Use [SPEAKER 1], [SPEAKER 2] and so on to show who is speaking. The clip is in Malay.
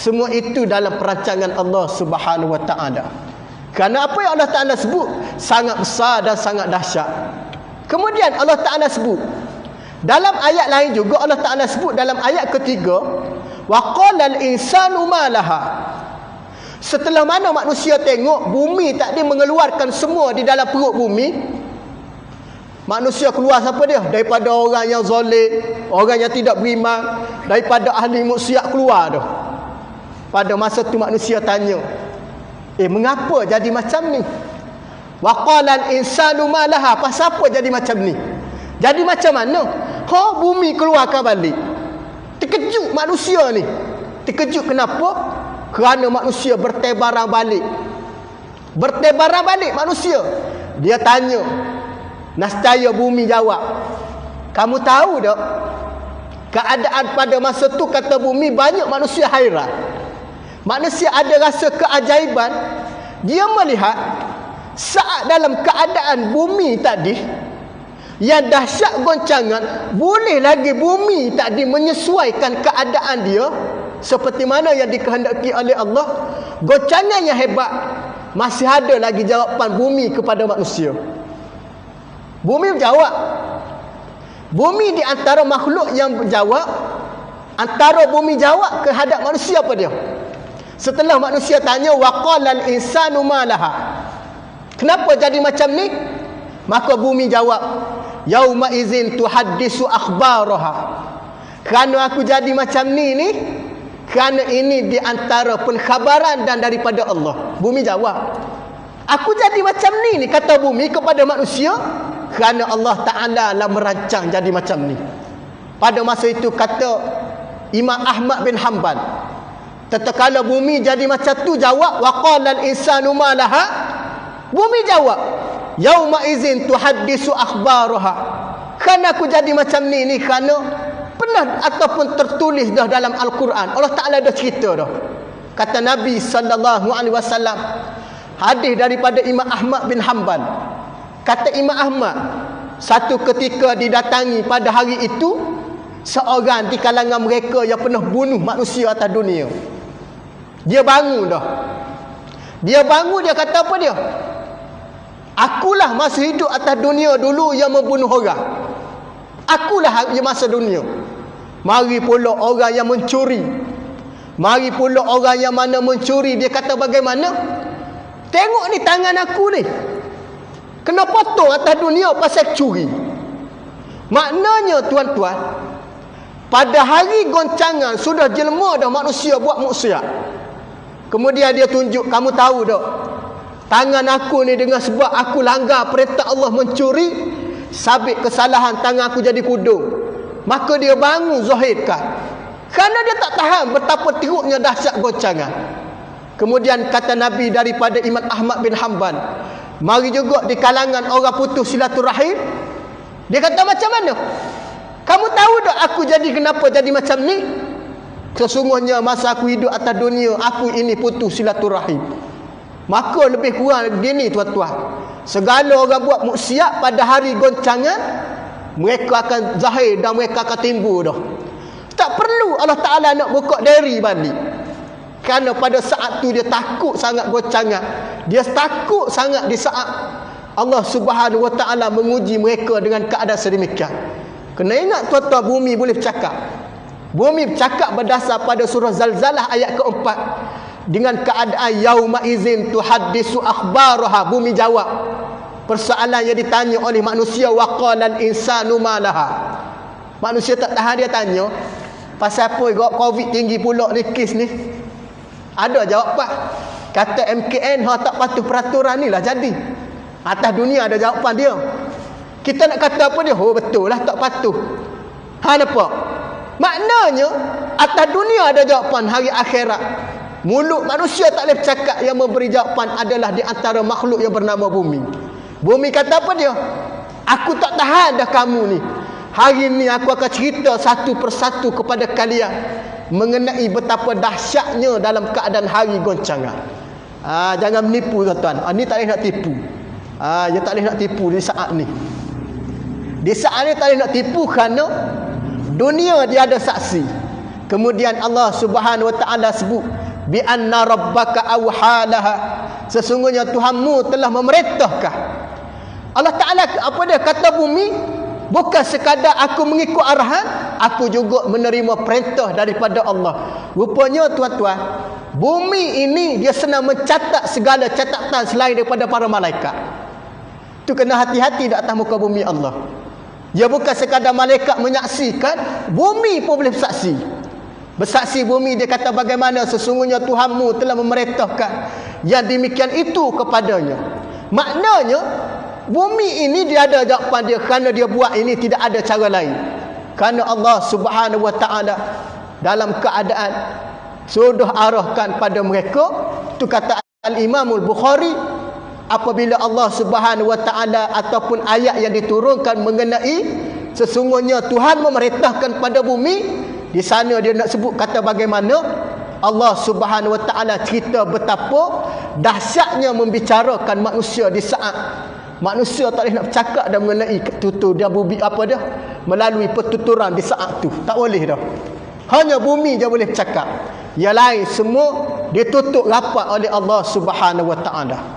[SPEAKER 1] Semua itu dalam perancangan Allah Subhanahu wa taala. Kerana apa yang Allah Taala sebut sangat besar dan sangat dahsyat. Kemudian Allah Taala sebut dalam ayat lain juga, Allah Taala sebut dalam ayat ketiga, wa qalal insanu ma laha. Setelah mana manusia tengok bumi tak dia mengeluarkan semua di dalam perut bumi, manusia keluar siapa dia? Daripada orang yang zalim, orang yang tidak beriman, daripada ahli maksiat keluar tu. Pada masa tu manusia tanya, mengapa jadi macam ni? Wa qalal insanu ma laha. Pasal apa jadi macam ni? Jadi macam mana? Bumi keluarkan balik. Terkejut manusia ni. Terkejut kenapa? Kerana manusia bertebaran balik. Bertebaran balik manusia. Dia tanya, nescaya bumi jawab, kamu tahu tak? Keadaan pada masa tu, kata bumi, banyak manusia hairan. Manusia ada rasa keajaiban. Dia melihat saat dalam keadaan bumi tadi yang dahsyat goncangan, boleh lagi bumi tadi menyesuaikan keadaan dia seperti mana yang dikehendaki oleh Allah. Goncangan yang hebat, masih ada lagi jawapan bumi kepada manusia. Bumi berjawab. Bumi di antara makhluk yang berjawab. Antara bumi jawab kehadap manusia apa dia? Setelah manusia tanya, wa qalal insanu ma laha. Kenapa jadi macam ni? Maka bumi jawab, yauma izin tuhaddisu akhbaraha. Kerana aku jadi macam ni kerana ini di antara penkhabaran dan daripada Allah. Bumi jawab, aku jadi macam ni kata bumi kepada manusia, kerana Allah Ta'ala lah merancang jadi macam ni. Pada masa itu kata Imam Ahmad bin Hanbal, tatkala bumi jadi macam tu jawab, wa qalal insanu ma laha, bumi jawab, yauma izin tuhaddisu akhbaraha. Kerana aku jadi macam ni kerana pernah ataupun tertulis dah dalam Al-Quran. Allah Ta'ala dah cerita dah. Kata Nabi sallallahu alaihi wasallam, hadis daripada Imam Ahmad bin Hanbal. Kata Imam Ahmad, satu ketika didatangi pada hari itu seorang di kalangan mereka yang pernah bunuh manusia atas dunia. Dia bangun dah. Dia bangun, dia kata apa dia? Akulah masa hidup atas dunia dulu yang membunuh orang. Akulah yang masa dunia. Mari pula orang yang mencuri. Mari pula orang yang mana mencuri. Dia kata bagaimana? Tengok ni tangan aku ni, kena potong atas dunia pasal curi. Maknanya tuan-tuan, pada hari goncangan sudah jelma dah manusia buat maksiat. Kemudian dia tunjuk, kamu tahu tak, tangan aku ni dengan sebab aku langgar perintah Allah mencuri, sabit kesalahan tangan aku jadi kudung. Maka dia bangun zahirkan, kerana dia tak tahan betapa teruknya dahsyat goncangan. Kemudian kata Nabi daripada Imam Ahmad bin Hanbal, mari juga di kalangan orang putus silaturahim. Dia kata macam mana? Kamu tahu tak aku jadi kenapa jadi macam ni? Sesungguhnya masa aku hidup atas dunia, aku ini putus silaturahim. Maka lebih kurang gini tuan-tuan, segala orang buat maksiat pada hari goncangan, mereka akan zahir dan mereka akan timbul dah. Tak perlu Allah Ta'ala nak buka diri balik. Kerana pada saat tu dia takut sangat goncangan. Dia takut sangat di saat Allah Subhanahu Wa Ta'ala menguji mereka dengan keadaan sedemikian. Kena ingat tuan-tuan, bumi boleh bercakap. Bumi bercakap berdasar pada surah Zalzalah ayat keempat. Dengan keadaan yauma izin tuhaddisu akhbaraha. Bumi jawab persoalan yang ditanya oleh manusia, wa qalal insanu ma laha. Manusia tak tahan, dia tanya, pasal apa COVID tinggi pula ni, kes ni? Ada jawapan. Kata MKN, tak patuh peraturan ni lah jadi. Atas dunia ada jawapan dia. Kita nak kata apa dia? Betul lah tak patuh. Nampak? Maknanya atas dunia ada jawapan, hari akhirat mulut manusia tak boleh bercakap. Yang memberi jawapan adalah di antara makhluk yang bernama bumi. Bumi kata apa dia? Aku tak tahan dah kamu ni. Hari ni aku akan cerita satu persatu kepada kalian mengenai betapa dahsyatnya dalam keadaan hari goncangan. Jangan menipu tuan-tuan. Ni tak boleh nak tipu. Dia tak boleh nak tipu di saat ni. Di saat ni tak boleh nak tipu kerana dunia dia ada saksi. Kemudian Allah Subhanahu wa taala sebut bi anna rabbaka awhalaha, sesungguhnya Tuhanmu telah memerintahkan. Allah Taala apa dia kata bumi, bukan sekadar aku mengikut arahan, aku juga menerima perintah daripada Allah. Rupanya tuan-tuan, bumi ini dia senang mencatat segala catatan selain daripada para malaikat. Tu kena hati-hati di atas muka bumi Allah. Dia bukan sekadar malaikat menyaksikan, bumi pun boleh bersaksi. Bersaksi bumi, dia kata bagaimana sesungguhnya Tuhanmu telah memerintahkan yang demikian itu kepadanya. Maknanya bumi ini dia ada jawapan dia, kerana dia buat ini tidak ada cara lain. Kerana Allah Subhanahu wa taala dalam keadaan sudah arahkan pada mereka. Tu kata Al-Imam Al-Bukhari, apabila Allah Subhanahu wa taala ataupun ayat yang diturunkan mengenai sesungguhnya Tuhan memerintahkan pada bumi, di sana dia nak sebut kata bagaimana Allah Subhanahu wa taala cerita betapa dahsyatnya membicarakan manusia di saat manusia tak boleh nak bercakap dah mengenai tutur dia bumi apa dah melalui pertuturan di saat tu. Tak boleh dah. Hanya bumi je boleh bercakap. Yang lain semua ditutup rapat oleh Allah Subhanahu wa taala.